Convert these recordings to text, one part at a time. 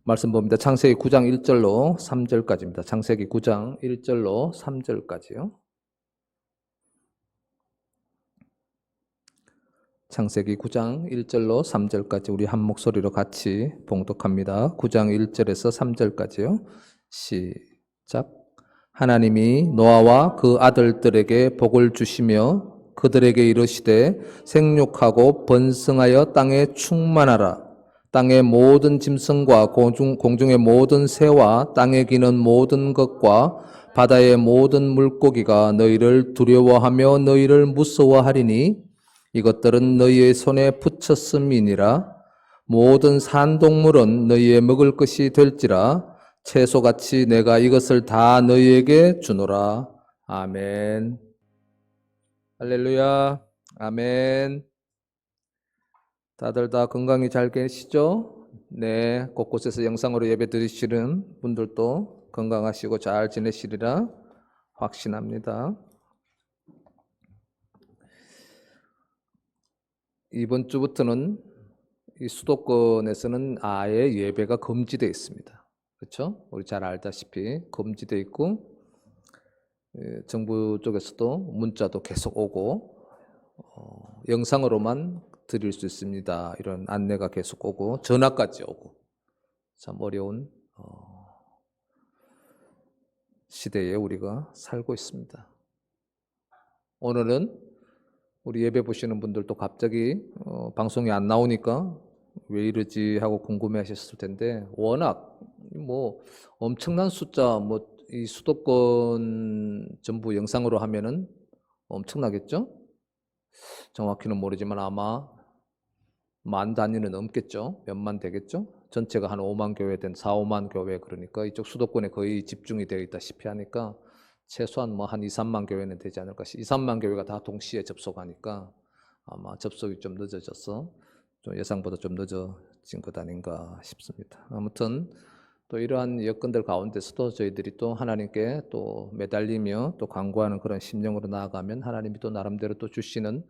말씀 봅니다. 창세기 9장 1절로 3절까지입니다. 창세기 9장 1절로 3절까지요. 창세기 9장 1절로 3절까지 우리 한 목소리로 같이 봉독합니다. 9장 1절에서 3절까지요. 시작. 하나님이 노아와 그 아들들에게 복을 주시며 그들에게 이르시되 생육하고 번성하여 땅에 충만하라. 땅의 모든 짐승과 공중의 모든 새와 땅에 기는 모든 것과 바다의 모든 물고기가 너희를 두려워하며 너희를 무서워하리니 이것들은 너희의 손에 붙였음이니라. 모든 산동물은 너희의 먹을 것이 될지라. 채소같이 내가 이것을 다 너희에게 주노라. 아멘. 할렐루야. 아멘. 다들 다 건강히 잘 계시죠? 네, 곳곳에서 영상으로 예배 드리시는 분들도 건강하시고 잘 지내시리라 확신합니다. 이번 주부터는 이 수도권에서는 아예 예배가 금지되어 있습니다. 그렇죠? 우리 잘 알다시피 금지되어 있고 정부 쪽에서도 문자도 계속 오고 영상으로만 드릴 수 있습니다. 이런 안내가 계속 오고 전화까지 오고 참 어려운 시대에 우리가 살고 있습니다. 오늘은 우리 예배 보시는 분들도 갑자기 방송이 안 나오니까 왜 이러지 하고 궁금해 하셨을 텐데 워낙 뭐 엄청난 숫자 이 수도권 전부 영상으로 하면은 엄청나겠죠? 정확히는 모르지만 아마 만 단위는 넘겠죠. 몇만 되겠죠. 전체가 한 5만 교회 된 4, 5만 교회 그러니까 이쪽 수도권에 거의 집중이 되어 있다시피 하니까 최소한 한 2, 3만 교회는 되지 않을까. 2, 3만 교회가 다 동시에 접속하니까 아마 접속이 좀 늦어져서 좀 예상보다 좀 늦어진 것 아닌가 싶습니다. 아무튼 또 이러한 여건들 가운데서도 저희들이 또 하나님께 또 매달리며 또 간구하는 그런 심령으로 나아가면 하나님이 또 나름대로 또 주시는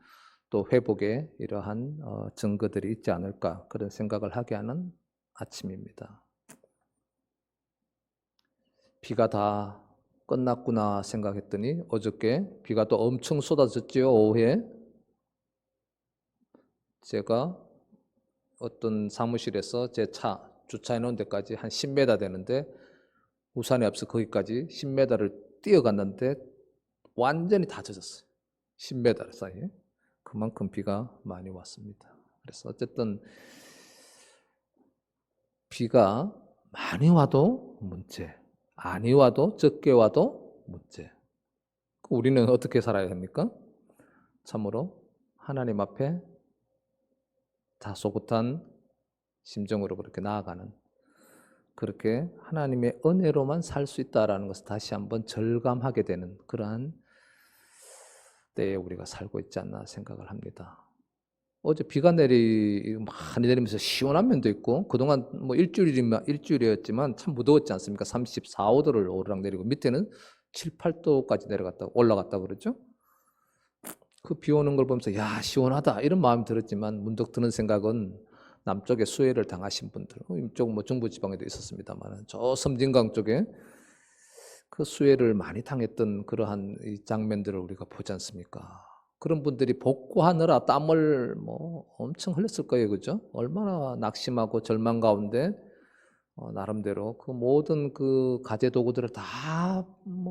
또 회복의 이러한 증거들이 있지 않을까 그런 생각을 하게 하는 아침입니다. 비가 다 끝났구나 생각했더니 어저께 비가 또 엄청 쏟아졌지요. 오후에 제가 어떤 사무실에서 제 차 주차해 놓은 데까지 한 10m 되는데 우산이 없어 거기까지 10m를 뛰어갔는데 완전히 다 젖었어요. 10m 사이에. 그만큼 비가 많이 왔습니다. 그래서 어쨌든 비가 많이 와도 문제, 아니 와도 적게 와도 문제. 우리는 어떻게 살아야 합니까? 참으로 하나님 앞에 다소곳한 심정으로 그렇게 나아가는 그렇게 하나님의 은혜로만 살 수 있다라는 것을 다시 한번 절감하게 되는 그러한 때에 우리가 살고 있지 않나 생각을 합니다. 어제 비가 많이 내리면서 시원한 면도 있고 그동안 일주일이었지만 참 무더웠지 않습니까? 34, 5도를 오르락 내리고 밑에는 7, 8도까지 올라갔다 그러죠? 그 비 오는 걸 보면서 야 시원하다 이런 마음이 들었지만 문득 드는 생각은 남쪽에 수해를 당하신 분들 이쪽 중부지방에도 있었습니다만 저 섬진강 쪽에 그 수해를 많이 당했던 그러한 이 장면들을 우리가 보지 않습니까? 그런 분들이 복구하느라 땀을 엄청 흘렸을 거예요, 그죠? 얼마나 낙심하고 절망 가운데 나름대로 그 모든 그 가재 도구들을 다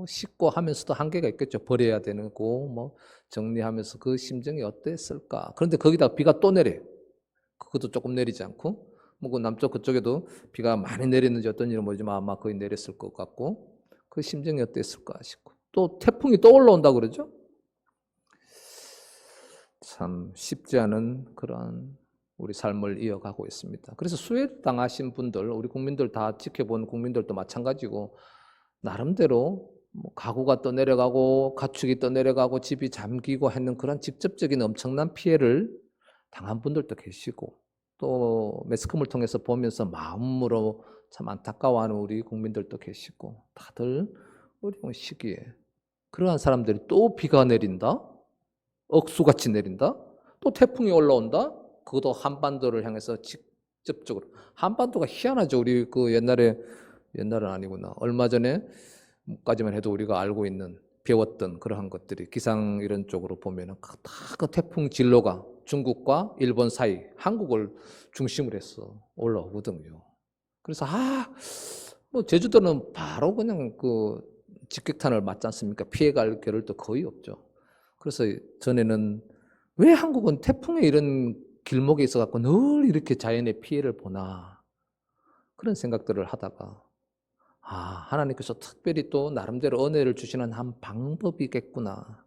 씻고 하면서도 한계가 있겠죠. 버려야 되고 정리하면서 그 심정이 어땠을까? 그런데 거기다 비가 또 내려요. 그것도 조금 내리지 않고 그 남쪽 그쪽에도 비가 많이 내렸는지 어떤 일은 모르지만 아마 거의 내렸을 것 같고 그 심정이 어땠을까 싶고 또 태풍이 또 올라온다고 그러죠. 참 쉽지 않은 그런 우리 삶을 이어가고 있습니다. 그래서 수해 당하신 분들, 우리 국민들 다 지켜본 국민들도 마찬가지고 나름대로 가구가 또 내려가고 가축이 또 내려가고 집이 잠기고 하는 그런 직접적인 엄청난 피해를 당한 분들도 계시고 또 매스컴을 통해서 보면서 마음으로 참 안타까워하는 우리 국민들도 계시고 다들 어려운 시기에 그러한 사람들이 또 비가 내린다? 억수같이 내린다? 또 태풍이 올라온다? 그것도 한반도를 향해서 직접적으로. 한반도가 희한하죠. 우리 그 옛날은 아니구나. 얼마 전에까지만 해도 우리가 알고 있는 배웠던 그러한 것들이 기상 이런 쪽으로 보면은 다 그 태풍 진로가 중국과 일본 사이, 한국을 중심으로 해서 올라오거든요. 그래서 뭐 제주도는 바로 그냥 그 직격탄을 맞지 않습니까? 피해갈 겨를도 거의 없죠. 그래서 전에는 왜 한국은 태풍에 이런 길목에 있어 갖고 늘 이렇게 자연의 피해를 보나 그런 생각들을 하다가 하나님께서 특별히 또 나름대로 은혜를 주시는 한 방법이겠구나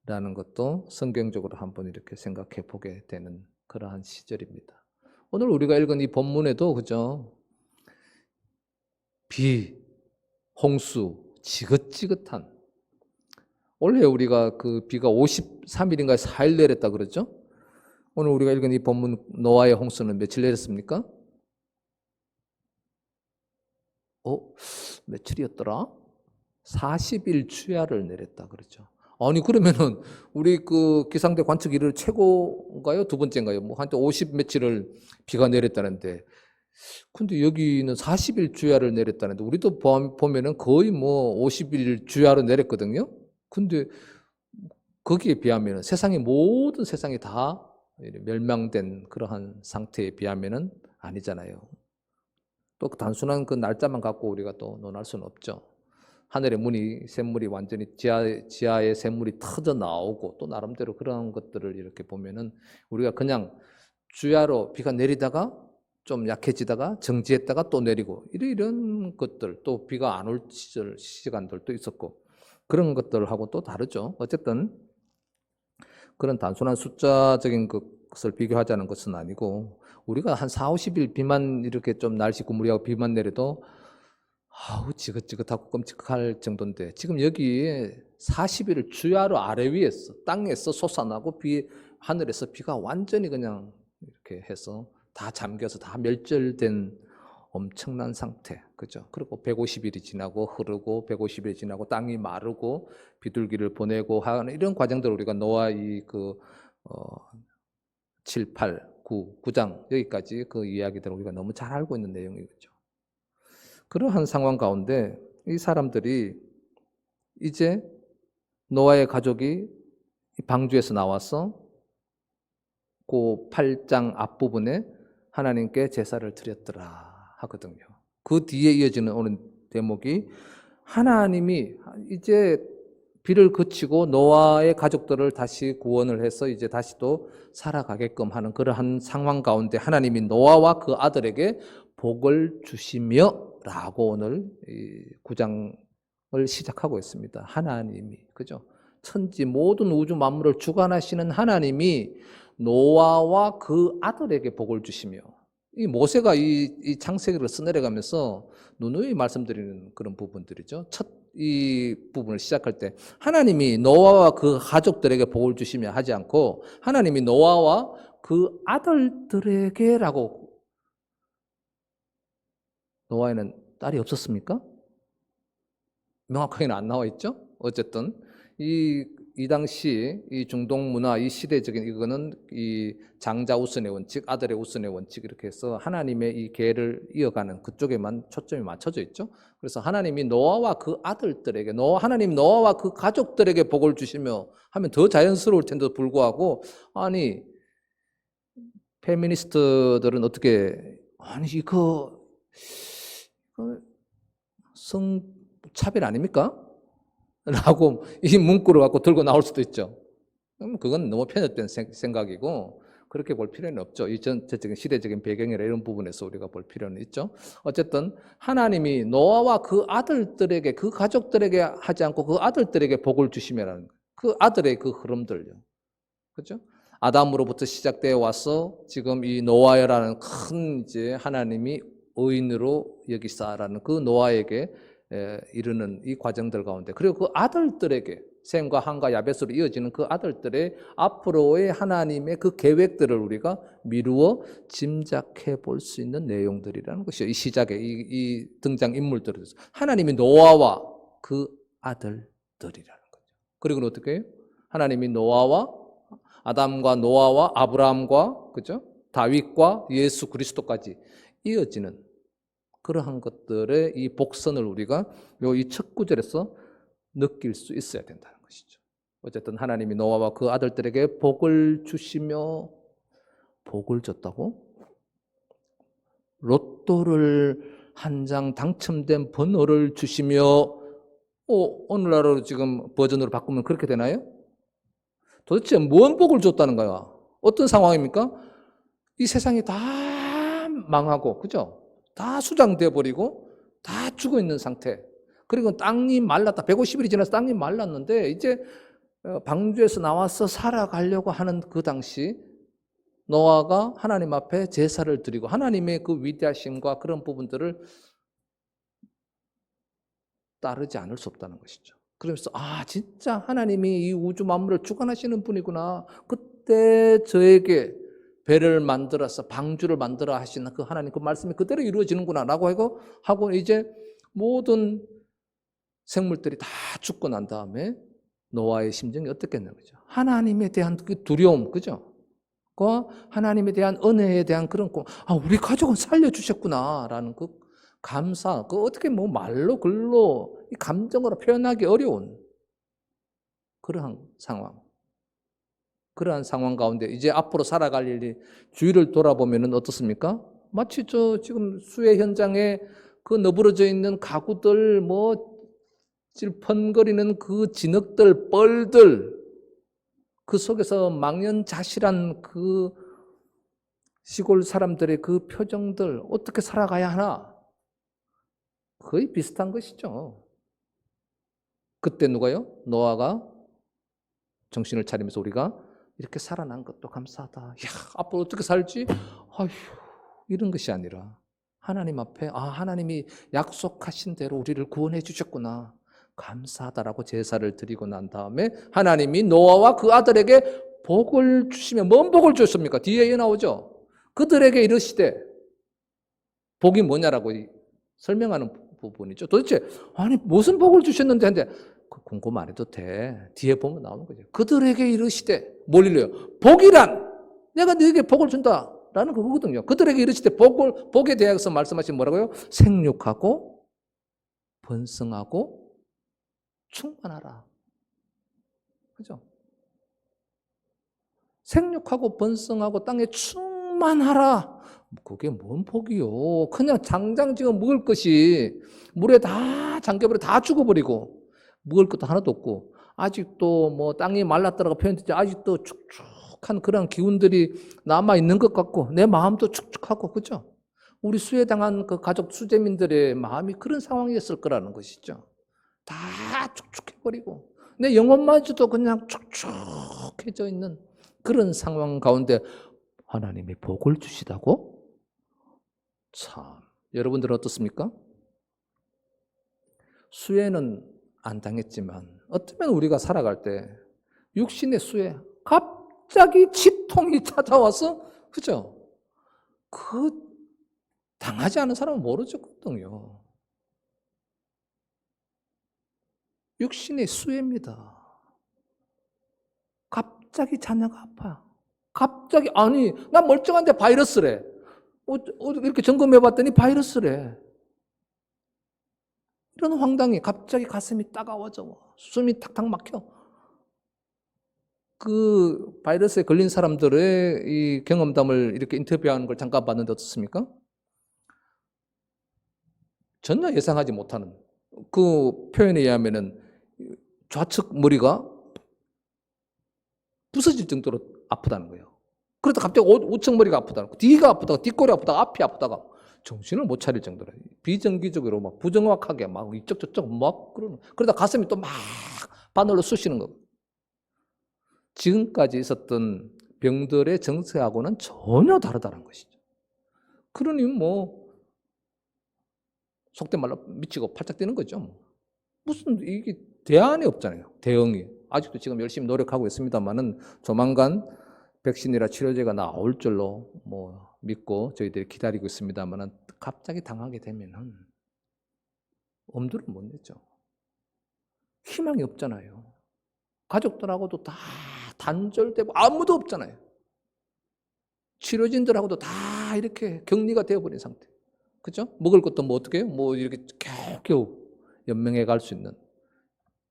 라는 것도 성경적으로 한번 이렇게 생각해 보게 되는 그러한 시절입니다. 오늘 우리가 읽은 이 본문에도 그죠? 비, 홍수, 지긋지긋한 원래 우리가 그 비가 53일인가 4일 내렸다 그러죠? 오늘 우리가 읽은 이 본문 노아의 홍수는 며칠 내렸습니까? 며칠이었더라? 40일 주야를 내렸다 그러죠. 아니 그러면은 우리 그 기상대 관측 일을 최고인가요? 두 번째인가요? 뭐 한때 50 며칠을 비가 내렸다는데 근데 여기는 40일 주야를 내렸다는데 우리도 보면은 거의 뭐 50일 주야로 내렸거든요. 근데 거기에 비하면 모든 세상이 다 멸망된 그러한 상태에 비하면은 아니잖아요. 또 단순한 그 날짜만 갖고 우리가 또 논할 수는 없죠. 하늘의 샘물이 완전히 지하에 샘물이 터져 나오고 또 나름대로 그런 것들을 이렇게 보면은 우리가 그냥 주야로 비가 내리다가 좀 약해지다가 정지했다가 또 내리고 이런 것들 또 비가 안 올 시간들도 있었고 그런 것들하고 또 다르죠. 어쨌든 그런 단순한 숫자적인 것을 비교하자는 것은 아니고 우리가 한 4, 50일 비만 이렇게 좀 날씨 구무리하고 비만 내려도 지긋지긋하고 끔찍할 정도인데 지금 여기 40일을 주야로 아래 위에서 땅에서 솟아나고 하늘에서 비가 완전히 그냥 이렇게 해서 다 잠겨서 다 멸절된 엄청난 상태. 그죠? 그리고 150일이 지나고 흐르고 150일이 지나고 땅이 마르고 비둘기를 보내고 하는 이런 과정들을 우리가 노아 7, 8, 9장 여기까지 그 이야기들을 우리가 너무 잘 알고 있는 내용이죠. 그러한 상황 가운데 이 사람들이 이제 노아의 가족이 방주에서 나와서 그 8장 앞부분에 하나님께 제사를 드렸더라 하거든요. 그 뒤에 이어지는 오는 대목이 하나님이 이제 비를 그치고 노아의 가족들을 다시 구원을 해서 이제 다시 또 살아가게끔 하는 그러한 상황 가운데 하나님이 노아와 그 아들에게 복을 주시며 라고 오늘 9장을 시작하고 있습니다. 하나님이 그죠? 천지 모든 우주 만물을 주관하시는 하나님이 노아와 그 아들에게 복을 주시며 이 모세가 이 창세기를 써내려가면서 누누이 말씀드리는 그런 부분들이죠. 이 부분을 시작할 때 하나님이 노아와 그 가족들에게 복을 주시며 하지 않고 하나님이 노아와 그 아들들에게라고 노아에는 딸이 없었습니까? 명확하게는 안 나와 있죠. 어쨌든 이 당시 이 중동 문화 이 시대적인 이거는 이 장자 우선의 원칙, 아들의 우선의 원칙 이렇게 해서 하나님의 이 계를 이어가는 그쪽에만 초점이 맞춰져 있죠. 그래서 하나님이 노아와 그 아들들에게 하나님 노아와 그 가족들에게 복을 주시며 하면 더 자연스러울 텐데도 불구하고 아니 페미니스트들은 어떻게 이거 성차별 아닙니까? 라고 이 문구를 갖고 들고 나올 수도 있죠. 그건 너무 편협된 생각이고 그렇게 볼 필요는 없죠. 이 전체적인 시대적인 배경이나 이런 부분에서 우리가 볼 필요는 있죠. 어쨌든 하나님이 노아와 그 아들들에게 그 가족들에게 하지 않고 그 아들들에게 복을 주시면라는 그 아들의 그 흐름들요. 그렇죠? 아담으로부터 시작되어 와서 지금 이 노아라는 큰 이제 하나님이 의인으로 여기사라는 그 노아에게 이르는 이 과정들 가운데 그리고 그 아들들에게 셈과 함과 야벳으로 이어지는 그 아들들의 앞으로의 하나님의 그 계획들을 우리가 미루어 짐작해 볼 수 있는 내용들이라는 것이요. 이 시작에 이 등장 인물들을 하나님이 노아와 그 아들들이라는 거죠. 그리고 어떻게 해요? 하나님이 노아와 아담과 노아와 아브라함과 그죠? 다윗과 예수 그리스도까지 이어지는 그러한 것들의 이 복선을 우리가 이 첫 구절에서 느낄 수 있어야 된다는 것이죠. 어쨌든 하나님이 노아와 그 아들들에게 복을 주시며 복을 줬다고? 로또를 한 장 당첨된 번호를 주시며 오늘날로 지금 버전으로 바꾸면 그렇게 되나요? 도대체 뭔 복을 줬다는 거야? 어떤 상황입니까? 이 세상이 다 망하고, 그죠? 다 수장돼 버리고 다 죽어 있는 상태. 그리고 땅이 말랐다. 150일이 지나서 땅이 말랐는데 이제 방주에서 나와서 살아가려고 하는 그 당시 노아가 하나님 앞에 제사를 드리고 하나님의 그 위대하심과 그런 부분들을 따르지 않을 수 없다는 것이죠. 그러면서 진짜 하나님이 이 우주 만물을 주관하시는 분이구나. 그때 저에게 배를 만들어서 방주를 만들어 하시는 그 하나님 그 말씀이 그대로 이루어지는구나 라고 하고 이제 모든 생물들이 다 죽고 난 다음에 노아의 심정이 어떻겠냐는 거죠. 하나님에 대한 그 두려움, 그죠? 그 하나님에 대한 은혜에 대한 그런 우리 가족은 살려주셨구나 라는 그 감사, 그 어떻게 뭐 말로 글로 이 감정으로 표현하기 어려운 그러한 상황. 그러한 상황 가운데 이제 앞으로 살아갈 일이 주위를 돌아보면은 어떻습니까? 마치 저 지금 수해 현장에 그 너부러져 있는 가구들 질펀거리는 그 진흙들, 뻘들 그 속에서 망연자실한 그 시골 사람들의 그 표정들 어떻게 살아가야 하나? 거의 비슷한 것이죠. 그때 누가요? 노아가 정신을 차리면서 우리가 이렇게 살아난 것도 감사하다. 야, 앞으로 어떻게 살지? 아휴, 이런 것이 아니라 하나님 앞에 하나님이 약속하신 대로 우리를 구원해 주셨구나. 감사하다라고 제사를 드리고 난 다음에 하나님이 노아와 그 아들에게 복을 주시며 뭔 복을 줬습니까? 뒤에 나오죠. 그들에게 이르시되 복이 뭐냐라고 설명하는 부분이죠. 도대체 무슨 복을 주셨는데 한데 궁금 안 해도 돼. 뒤에 보면 나오는 거죠. 그들에게 이르시되 뭘 이래요? 복이란 내가 너에게 복을 준다라는 그거거든요. 그들에게 이르시되 복에 대해서 말씀하신 뭐라고요? 생육하고 번성하고 충만하라. 그죠? 생육하고 번성하고 땅에 충만하라. 그게 뭔 복이요? 그냥 당장 지금 먹을 것이 물에 다 잠겨버려 다 죽어버리고 먹을 것도 하나도 없고 아직도 땅이 말랐다라고 표현했지 아직도 축축한 그런 기운들이 남아 있는 것 같고 내 마음도 축축하고 그죠? 우리 수해당한 그 가족 수재민들의 마음이 그런 상황이었을 거라는 것이죠. 다 축축해버리고 내 영혼마저도 그냥 축축해져 있는 그런 상황 가운데 하나님이 복을 주시다고? 참, 여러분들은 어떻습니까? 수해는 안 당했지만 어쩌면 우리가 살아갈 때 육신의 수해 갑자기 치통이 찾아와서 그죠? 그 당하지 않은 사람은 모르거든요. 육신의 수해입니다. 갑자기 자녀가 아파. 갑자기 난 멀쩡한데 바이러스래. 이렇게 점검해봤더니 바이러스래. 이런 황당이 갑자기 가슴이 따가워져. 숨이 탁탁 막혀. 그 바이러스에 걸린 사람들의 이 경험담을 이렇게 인터뷰하는 걸 잠깐 봤는데 어떻습니까? 전혀 예상하지 못하는 그 표현에 의하면은 좌측 머리가 부서질 정도로 아프다는 거예요. 그러다 갑자기 우측 머리가 아프다는 거, 뒤가 아프다가 뒷골이 아프다가 앞이 아프다가 정신을 못 차릴 정도로 비정기적으로 막 부정확하게 막 이쪽 저쪽 막 그러다 가슴이 또 막 바늘로 쑤시는 거. 지금까지 있었던 병들의 정세하고는 전혀 다르다는 것이죠. 그러니 속된 말로 미치고 팔짝 뛰는 거죠. 무슨 이게 대안이 없잖아요. 대응이. 아직도 지금 열심히 노력하고 있습니다만은 조만간 백신이라 치료제가 나올 줄로 믿고 저희들이 기다리고 있습니다만은 갑자기 당하게 되면은 엄두를 못 내죠. 희망이 없잖아요. 가족들하고도 다 단절되고 아무도 없잖아요. 치료진들하고도 다 이렇게 격리가 되어버린 상태. 그죠? 먹을 것도 뭐 어떻게 해요? 뭐 이렇게 겨우겨우 연명해 갈 수 있는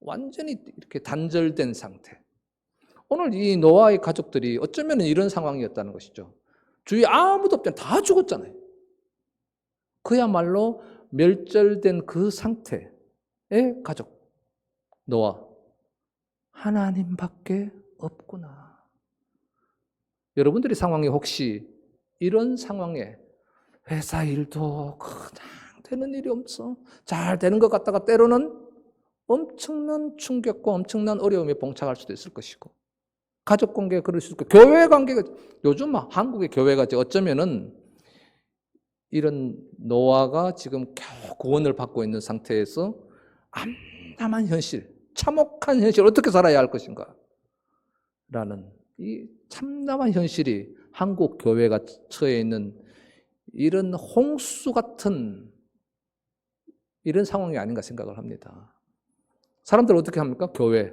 완전히 이렇게 단절된 상태. 오늘 이 노아의 가족들이 어쩌면 이런 상황이었다는 것이죠. 주위에 아무도 없잖아요. 다 죽었잖아요. 그야말로 멸절된 그 상태의 가족. 노아. 하나님밖에 없구나. 여러분들의 상황이 혹시 이런 상황에 회사 일도 그냥 되는 일이 없어. 잘 되는 것 같다가 때로는 엄청난 충격과 엄청난 어려움에 봉착할 수도 있을 것이고 가족 관계가 그럴 수 있고 교회 관계가 요즘 한국의 교회가 어쩌면은 이런 노아가 지금 겨우 구원을 받고 있는 상태에서 암담한 현실, 참혹한 현실 어떻게 살아야 할 것인가 라는 이 참담한 현실이 한국 교회가 처해 있는 이런 홍수 같은 이런 상황이 아닌가 생각을 합니다. 사람들 어떻게 합니까? 교회.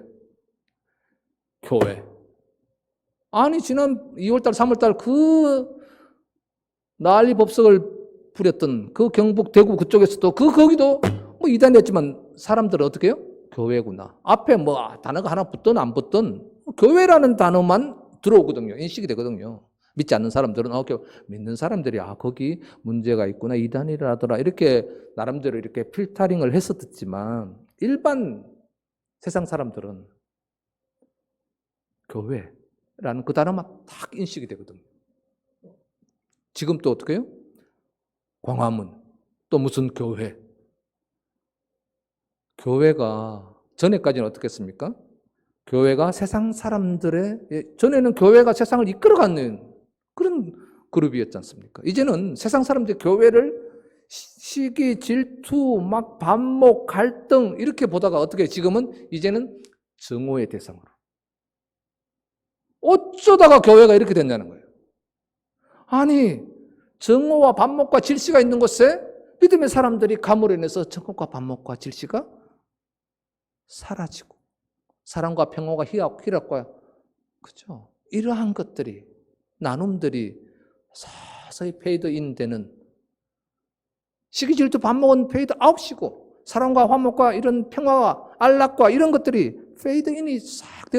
아니 지난 2월달 3월달 그 난리 법석을 부렸던 그 경북 대구 그쪽에서도 거기도 뭐 이단이었지만 사람들은 어떻게 해요? 교회구나. 앞에 뭐 단어가 하나 붙든 안 붙든 교회라는 단어만 들어오거든요. 인식이 되거든요. 믿지 않는 사람들은 믿는 사람들이 거기 문제가 있구나 이단이라더라 이렇게 나름대로 이렇게 필터링을 해서 듣지만 일반 세상 사람들은 교회라는 그 단어만 딱 인식이 되거든요. 지금 또 어떻게 해요? 광화문 또 무슨 교회. 교회가 전에까지는 어떻게 했습니까? 교회가 세상 사람들의 전에는 교회가 세상을 이끌어가는 그런 그룹이었지 않습니까? 이제는 세상 사람들이 교회를 시기, 질투, 막 반목, 갈등 이렇게 보다가 어떻게 지금은 이제는 증오의 대상으로. 어쩌다가 교회가 이렇게 됐냐는 거예요. 아니 증오와 반목과 질시가 있는 곳에 믿음의 사람들이 감으로 인해서 증오과 반목과 질시가 사라지고 사랑과 평화가 희락과 그죠? 이러한 것들이 나눔들이 서서히 페이드인 되는 시기 질투 반목은 페이드 아웃이고 사랑과 화목과 이런 평화와 안락과 이런 것들이 페이드인이 싹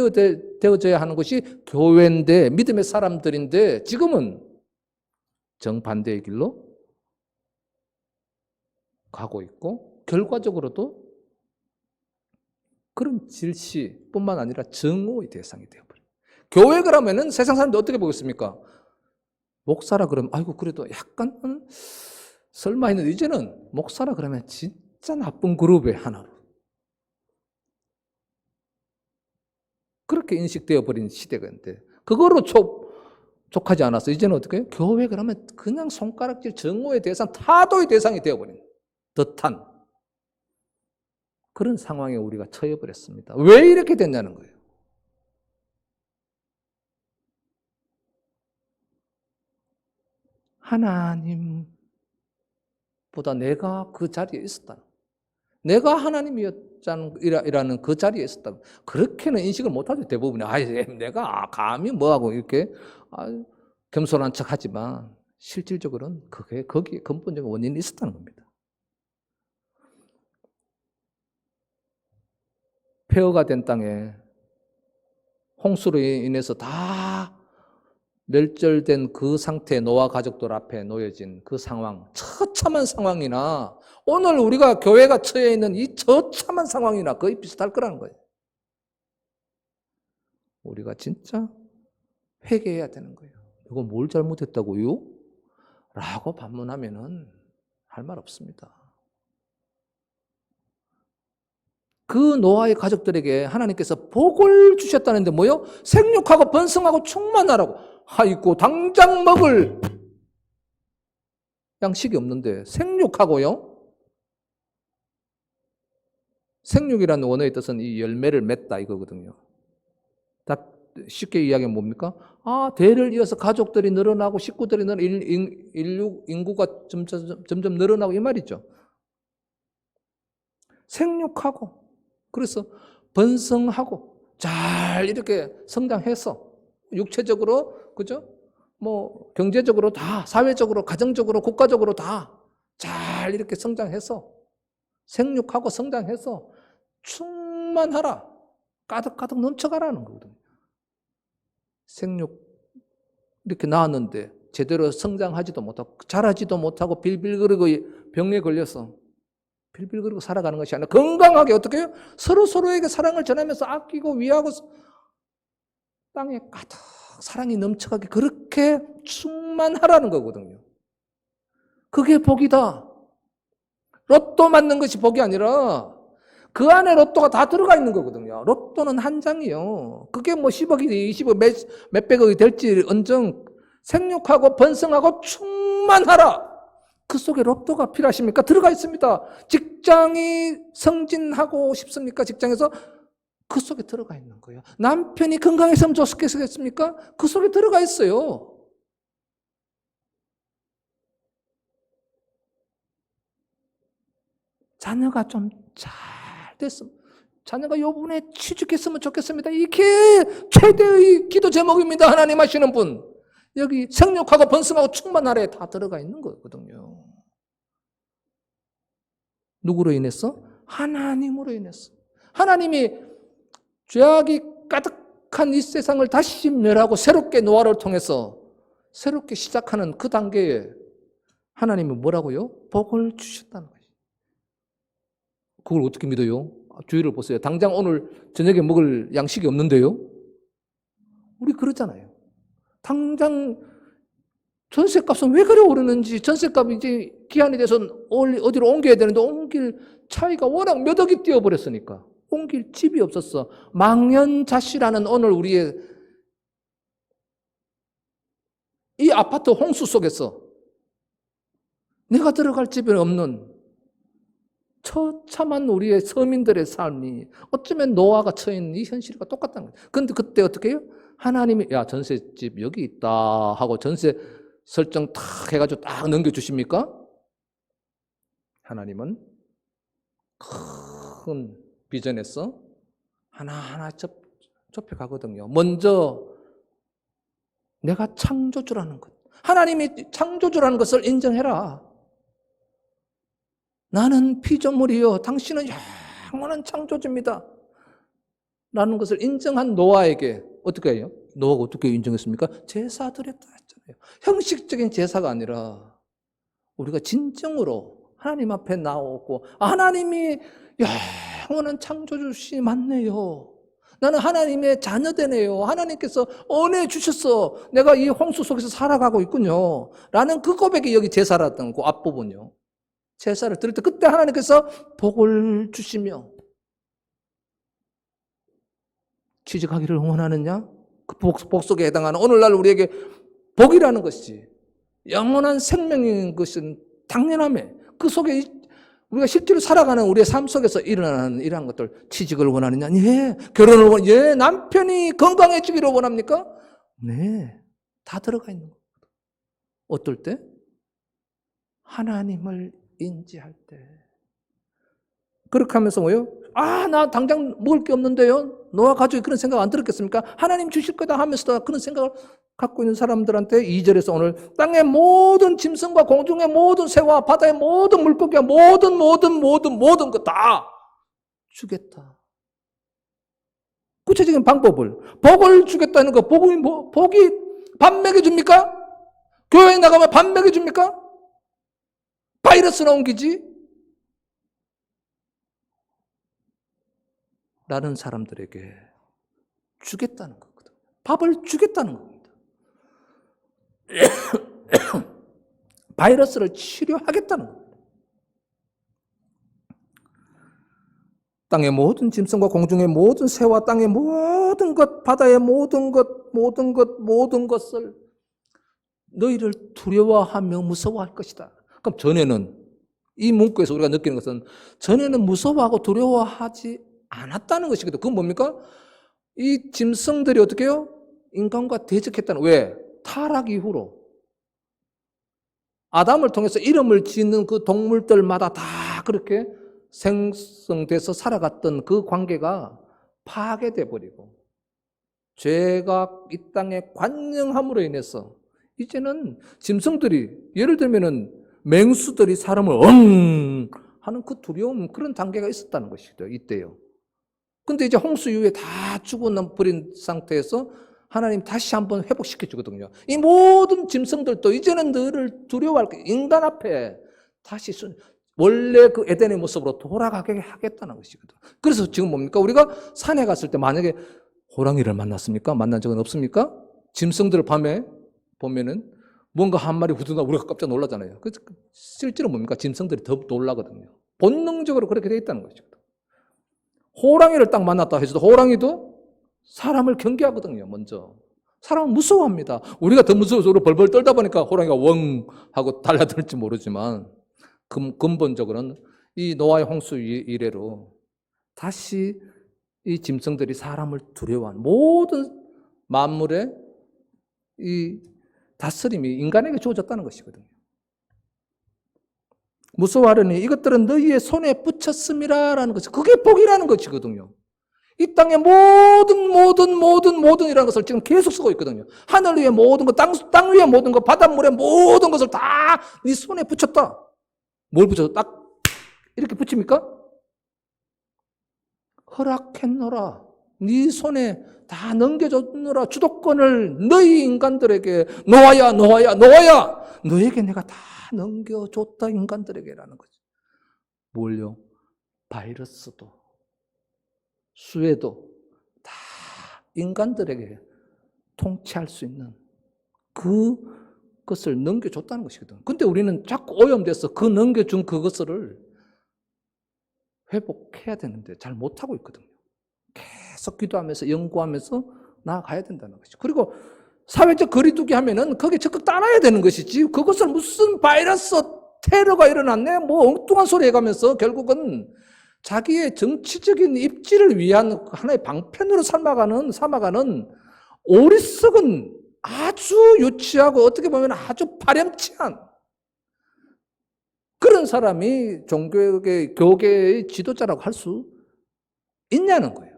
되어져야 하는 것이 교회인데 믿음의 사람들인데 지금은 정반대의 길로 가고 있고 결과적으로도 그런 질시뿐만 아니라 증오의 대상이 되어버려요. 교회 그러면은 세상 사람들 어떻게 보겠습니까? 목사라 그러면 아이고 그래도 약간 설마 했는데 이제는 목사라 그러면 진짜 나쁜 그룹의 하나로 그렇게 인식되어 버린 시대가 있는데 그거로 족하지 않았어. 이제는 어떻게 해요? 교회 그러면 그냥 손가락질 증오의 대상, 타도의 대상이 되어버린 듯한 그런 상황에 우리가 처해 버렸습니다. 왜 이렇게 됐냐는 거예요. 하나님보다 내가 그 자리에 있었다. 내가 하나님이었다는 그 자리에 있었다. 그렇게는 인식을 못하죠. 대부분이. 내가 감히 뭐하고 이렇게 겸손한 척 하지만 실질적으로는 거기에 근본적인 원인이 있었다는 겁니다. 폐허가 된 땅에 홍수로 인해서 다 멸절된 그 상태 노아 가족들 앞에 놓여진 그 상황, 처참한 상황이나 오늘 우리가 교회가 처해 있는 이 처참한 상황이나 거의 비슷할 거라는 거예요. 우리가 진짜 회개해야 되는 거예요. 이거 뭘 잘못했다고요? 라고 반문하면은 할 말 없습니다. 그 노아의 가족들에게 하나님께서 복을 주셨다는데 뭐요? 생육하고 번성하고 충만하라고. 아이고 당장 먹을 양식이 없는데 생육하고요? 생육이라는 원어의 뜻은 이 열매를 맺다 이거거든요. 다 쉽게 이야기하면 뭡니까? 대를 이어서 가족들이 늘어나고 식구들이 인구가 점점 늘어나고 이 말이죠. 생육하고 그래서 번성하고 잘 이렇게 성장해서 육체적으로 그죠? 뭐 경제적으로 다, 사회적으로, 가정적으로, 국가적으로 다 잘 이렇게 성장해서 생육하고 성장해서 충만하라. 가득가득 넘쳐가라는 거거든요. 생육 이렇게 낳았는데 제대로 성장하지도 못하고 자라지도 못하고 빌빌거리고 병에 걸려서 빌빌거리고 살아가는 것이 아니라 건강하게 어떻게 해요? 서로서로에게 사랑을 전하면서 아끼고 위하고 땅에 가득 사랑이 넘쳐가게 그렇게 충만하라는 거거든요. 그게 복이다. 로또 맞는 것이 복이 아니라 그 안에 로또가 다 들어가 있는 거거든요. 로또는 한 장이요. 그게 뭐 10억이 20억 몇백억이 될지 언정 생육하고 번성하고 충만하라. 그 속에 로또가 필요하십니까? 들어가 있습니다. 직장이 승진하고 싶습니까? 직장에서 그 속에 들어가 있는 거예요. 남편이 건강했으면 좋겠습니까? 그 속에 들어가 있어요. 자녀가 좀 잘 됐으면, 자녀가 요번에 취직했으면 좋겠습니다. 이게 최대의 기도 제목입니다. 하나님 하시는 분. 여기 생육하고 번성하고 충만하래 다 들어가 있는 거거든요. 누구로 인해서? 하나님으로 인해서. 하나님이 죄악이 가득한 이 세상을 다시 멸하고 새롭게 노아를 통해서 새롭게 시작하는 그 단계에 하나님이 뭐라고요? 복을 주셨다는 거예요. 그걸 어떻게 믿어요? 주위를 보세요. 당장 오늘 저녁에 먹을 양식이 없는데요? 우리 그러잖아요. 당장 전셋값은 왜 그래 오르는지, 전셋값이 이제 기한이 돼서 어디로 옮겨야 되는데 옮길 차이가 워낙 몇 억이 뛰어버렸으니까 옮길 집이 없었어. 망연자실하는 오늘 우리의 이 아파트 홍수 속에서 내가 들어갈 집이 없는 처참한 우리의 서민들의 삶이 어쩌면 노아가 처한 이 현실과 똑같다는 거예요. 그런데 그때 어떻게 해요? 하나님이 야 전셋집 여기 있다 하고 전세 설정 탁 해가지고 딱 넘겨주십니까? 하나님은 큰 비전에서 하나하나 좁혀가거든요. 먼저 내가 창조주라는 것. 하나님이 창조주라는 것을 인정해라. 나는 피조물이요. 당신은 영원한 창조주입니다. 라는 것을 인정한 노아에게 어떻게 해요? 노아가 어떻게 인정했습니까? 제사 드렸다 했잖아요. 형식적인 제사가 아니라 우리가 진정으로 하나님 앞에 나오고 하나님이 영원한 창조주시 맞네요. 나는 하나님의 자녀되네요. 하나님께서 은혜 주셨어. 내가 이 홍수 속에서 살아가고 있군요. 라는 그 고백이 여기 제사라던 그 앞부분이요. 제사를 드릴 때 그때 하나님께서 복을 주시며 취직하기를 원하느냐? 그 복 속에 해당하는 오늘날 우리에게 복이라는 것이 영원한 생명인 것은 당연함에 그 속에 우리가 실제로 살아가는 우리의 삶 속에서 일어나는 이러한 것들 취직을 원하느냐? 예. 결혼을 원하느냐? 예. 남편이 건강해지기를 원합니까? 네. 다 들어가 있는 겁니다. 어떨 때? 하나님을 인지할 때. 그렇게 하면서 뭐요? 나 당장 먹을 게 없는데요? 노아 가족이 그런 생각 안 들었겠습니까? 하나님 주실 거다 하면서도 그런 생각을 갖고 있는 사람들한테 2절에서 오늘 땅의 모든 짐승과 공중의 모든 새와 바다의 모든 물고기와 모든 것 다 주겠다. 구체적인 방법을 복을 주겠다는 거 복이 밥 먹여줍니까? 교회에 나가면 밥 먹여줍니까? 바이러스나 옮기지? 라는 사람들에게 주겠다는 거거든. 밥을 주겠다는 겁니다. 바이러스를 치료하겠다는 겁니다. 땅의 모든 짐승과 공중의 모든 새와 땅의 모든 것, 바다의 모든 것을 너희를 두려워하며 무서워할 것이다. 그럼 전에는 이 문구에서 우리가 느끼는 것은 전에는 무서워하고 두려워하지 않았다는 것이거든요. 그건 뭡니까? 이 짐승들이 어떻게 해요? 인간과 대적했다는. 왜? 타락 이후로 아담을 통해서 이름을 짓는 그 동물들마다 다 그렇게 생성돼서 살아갔던 그 관계가 파괴돼 버리고 죄가 이 땅에 관영함으로 인해서 이제는 짐승들이, 예를 들면은 맹수들이 사람을 엉 하는 그 두려움, 그런 단계가 있었다는 것이죠. 이때요. 근데 이제 홍수 이후에 다 죽어버린 상태에서 하나님 다시 한번 회복시켜 주거든요. 이 모든 짐승들도 이제는 너를 두려워할 거야. 인간 앞에 다시 원래 그 에덴의 모습으로 돌아가게 하겠다는 것이거든. 그래서 지금 뭡니까? 우리가 산에 갔을 때 만약에 호랑이를 만났습니까? 만난 적은 없습니까? 짐승들을 밤에 보면은 뭔가 한 마리 후두나 우리가 깜짝 놀라잖아요. 그래서 실제로 뭡니까? 짐승들이 더 놀라거든요. 본능적으로 그렇게 돼 있다는 것이거든. 호랑이를 딱 만났다 해서도 호랑이도 사람을 경계하거든요. 먼저 사람은 무서워합니다. 우리가 더 무서워서 벌벌 떨다 보니까 호랑이가 웡 하고 달라들지 모르지만 근본적으로는 이 노아의 홍수 이래로 다시 이 짐승들이 사람을 두려워한 모든 만물의 이 다스림이 인간에게 주어졌다는 것이거든요. 무서워하려니 이것들은 너희의 손에 붙였음이라는 것이, 그게 복이라는 것이거든요. 이 땅의 모든이라는 것을 지금 계속 쓰고 있거든요. 하늘 위의 모든 것, 땅 위의 모든 것, 바닷물의 모든 것을 다 네 손에 붙였다. 뭘 붙여서 딱 이렇게 붙입니까? 허락했노라. 네 손에 다 넘겨줬노라. 주도권을 너희 인간들에게 노아야 너에게 내가 다 넘겨줬다. 인간들에게라는 거죠. 뭘요? 바이러스도 수해도 다 인간들에게 통치할 수 있는 그것을 넘겨줬다는 것이거든. 근데 우리는 자꾸 오염돼서 그 넘겨준 그것을 회복해야 되는데 잘 못하고 있거든요. 계속 기도하면서 연구하면서 나아가야 된다는 것이죠. 그리고 사회적 거리두기 하면은 거기에 적극 따라야 되는 것이지, 그것을 무슨 바이러스 테러가 일어났네 뭐 엉뚱한 소리 해가면서 결국은 자기의 정치적인 입지를 위한 하나의 방편으로 삼아가는 오리석은 아주 유치하고 어떻게 보면 아주 파렴치한 그런 사람이 교계의 지도자라고 할 수 있냐는 거예요.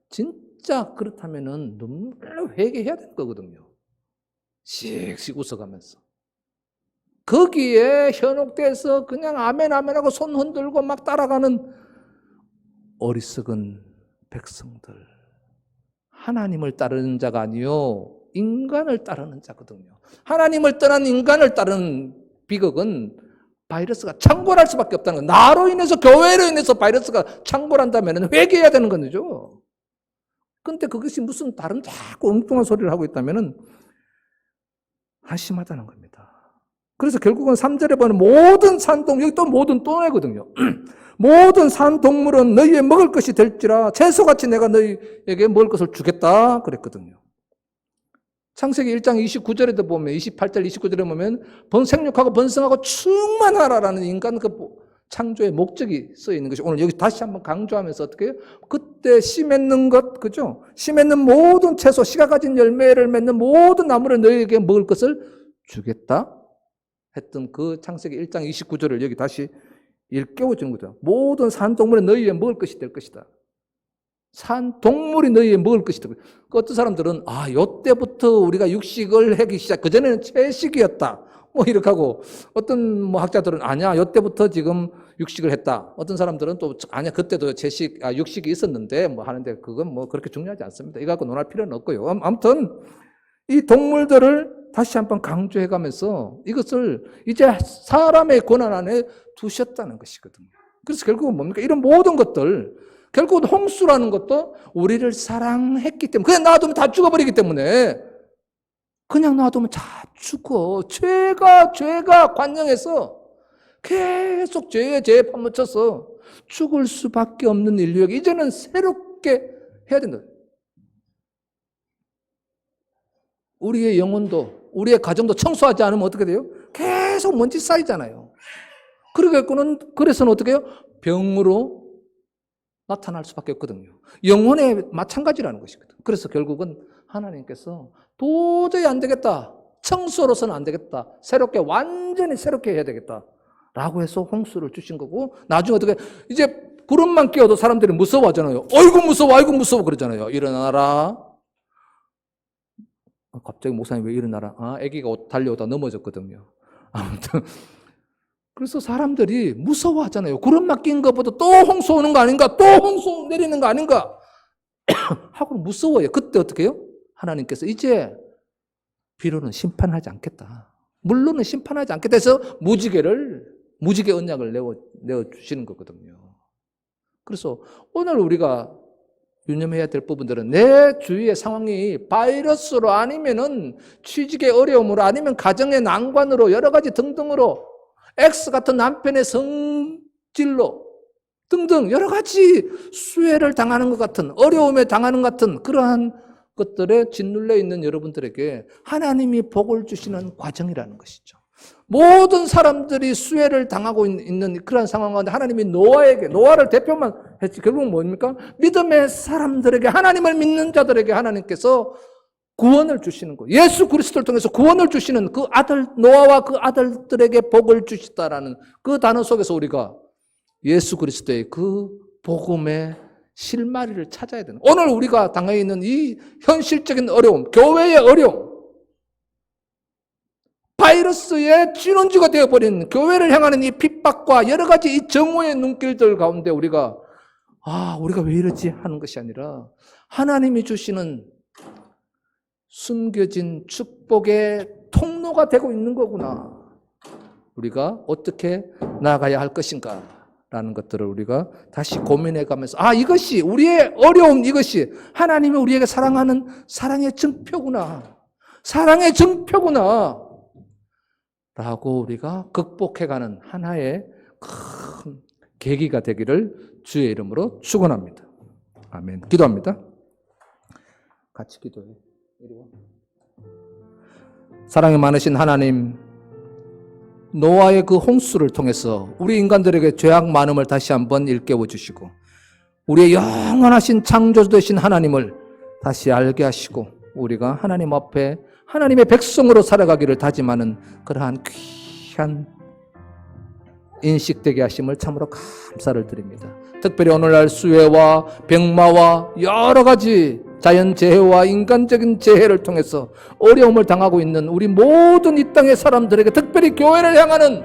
진짜 그렇다면은 눈물로 회개해야 되는 거거든요. 씩씩 웃어가면서. 거기에 현혹돼서 그냥 아멘 하고 손 흔들고 막 따라가는 어리석은 백성들. 하나님을 따르는 자가 아니요 인간을 따르는 자거든요. 하나님을 떠난 인간을 따르는 비극은 바이러스가 창궐할 수밖에 없다는 거예요. 나로 인해서, 교회로 인해서 바이러스가 창궐한다면 회개해야 되는 거죠. 근데 그것이 무슨 다른 자꾸 엉뚱한 소리를 하고 있다면 한심하다는 겁니다. 그래서 결국은 3절에 보면 모든 산동, 여기 또 모든 또 나거든요. 모든 산동물은 너희의 먹을 것이 될지라 채소같이 내가 너희에게 먹을 것을 주겠다 그랬거든요. 창세기 1장 29절에도 보면 28절 29절에 보면 생육하고 번성하고 충만하라라는 인간 그 창조의 목적이 써 있는 것이 오늘 여기 다시 한번 강조하면서 어떻게 해요? 그때 씨 맺는 것, 그죠? 씨 맺는 모든 채소, 씨가 가진 열매를 맺는 모든 나무를 너희에게 먹을 것을 주겠다 했던 그 창세기 1장 29절을 여기 다시 일깨워주는 거죠. 모든 산동물은 너희에 먹을 것이 될 것이다. 산동물이 너희에 먹을 것이다. 그 어떤 사람들은 요때부터 우리가 육식을 하기 시작, 그전에는 채식이었다. 뭐 이렇게 하고, 어떤 뭐 학자들은 아니야, 요때부터 지금 육식을 했다. 어떤 사람들은 또 아니야, 그때도 육식이 있었는데 뭐 하는데 그건 뭐 그렇게 중요하지 않습니다. 이거 갖고 논할 필요는 없고요. 아무튼 이 동물들을 다시 한번 강조해 가면서 이것을 이제 사람의 권한 안에 두셨다는 것이거든요. 그래서 결국은 뭡니까? 이런 모든 것들, 결국은 홍수라는 것도 우리를 사랑했기 때문에, 그냥 놔두면 다 죽어버리기 때문에, 그냥 놔두면 다 죽어. 죄가 관영해서 계속 죄에 파묻혀서 죽을 수밖에 없는 인류에게 이제는 새롭게 해야 된다. 우리의 영혼도, 우리의 가정도 청소하지 않으면 어떻게 돼요? 계속 먼지 쌓이잖아요. 그래서는 어떻게 해요? 병으로 나타날 수밖에 없거든요. 영혼에 마찬가지라는 것이거든요. 그래서 결국은 하나님께서 도저히 안 되겠다. 청소로서는 안 되겠다. 완전히 새롭게 해야 되겠다. 라고 해서 홍수를 주신 거고, 나중에 어떻게, 이제 구름만 끼어도 사람들이 무서워하잖아요. 아이고 무서워 그러잖아요. 일어나라. 갑자기 목사님 왜 일어나라? 아기가 달려오다 넘어졌거든요. 아무튼 그래서 사람들이 무서워하잖아요. 구름막 낀 것보다 또 홍수 오는 거 아닌가? 또 홍수 내리는 거 아닌가? 하고 무서워요. 그때 어떻게 해요? 하나님께서 이제 비로는 심판하지 않겠다. 물론은 심판하지 않겠다 해서 무지개 언약을 내어주시는 거거든요. 그래서 오늘 우리가 유념해야 될 부분들은 내 주위의 상황이 바이러스로 아니면은 취직의 어려움으로 아니면 가정의 난관으로 여러 가지 등등으로 X 같은 남편의 성질로 등등 여러 가지 수혜를 당하는 것 같은 어려움에 당하는 것 같은 그러한 것들에 짓눌려 있는 여러분들에게 하나님이 복을 주시는 과정이라는 것이죠. 모든 사람들이 수혜를 당하고 있는 그런 상황 가운데 하나님이 노아를 대표만 했지. 결국은 뭡니까? 믿음의 사람들에게, 하나님을 믿는 자들에게 하나님께서 구원을 주시는 거예요. 예수 그리스도를 통해서 구원을 주시는 그 아들, 노아와 그 아들들에게 복을 주시다라는 그 단어 속에서 우리가 예수 그리스도의 그 복음의 실마리를 찾아야 되는 거예요. 오늘 우리가 당해 있는 이 현실적인 어려움, 교회의 어려움, 바이러스의 진원지가 되어버린 교회를 향하는 이 핍박과 여러 가지 이 정오의 눈길들 가운데 우리가 왜 이러지 하는 것이 아니라 하나님이 주시는 숨겨진 축복의 통로가 되고 있는 거구나. 우리가 어떻게 나아가야 할 것인가 라는 것들을 우리가 다시 고민해 가면서 이것이 우리의 어려움, 이것이 하나님이 우리에게 사랑하는 사랑의 증표구나. 사랑의 증표구나. 라고 우리가 극복해가는 하나의 큰 계기가 되기를 주의 이름으로 축원합니다. 아멘. 기도합니다. 같이 기도해. 사랑이 많으신 하나님, 노아의 그 홍수를 통해서 우리 인간들에게 죄악 많음을 다시 한번 일깨워 주시고 우리의 영원하신 창조 되신 하나님을 다시 알게 하시고 우리가 하나님 앞에 하나님의 백성으로 살아가기를 다짐하는 그러한 귀한 인식되게 하심을 참으로 감사를 드립니다. 특별히 오늘날 수해와 병마와 여러 가지 자연재해와 인간적인 재해를 통해서 어려움을 당하고 있는 우리 모든 이 땅의 사람들에게 특별히 교회를 향하는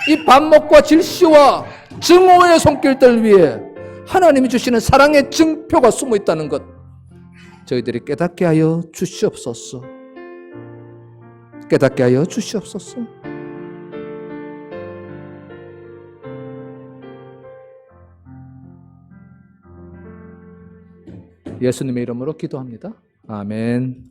이 반목과 질시와 증오의 손길들 위에 하나님이 주시는 사랑의 증표가 숨어 있다는 것 저희들이 깨닫게 하여 주시옵소서. 깨닫게 하여 주시옵소서. 예수님의 이름으로 기도합니다. 아멘.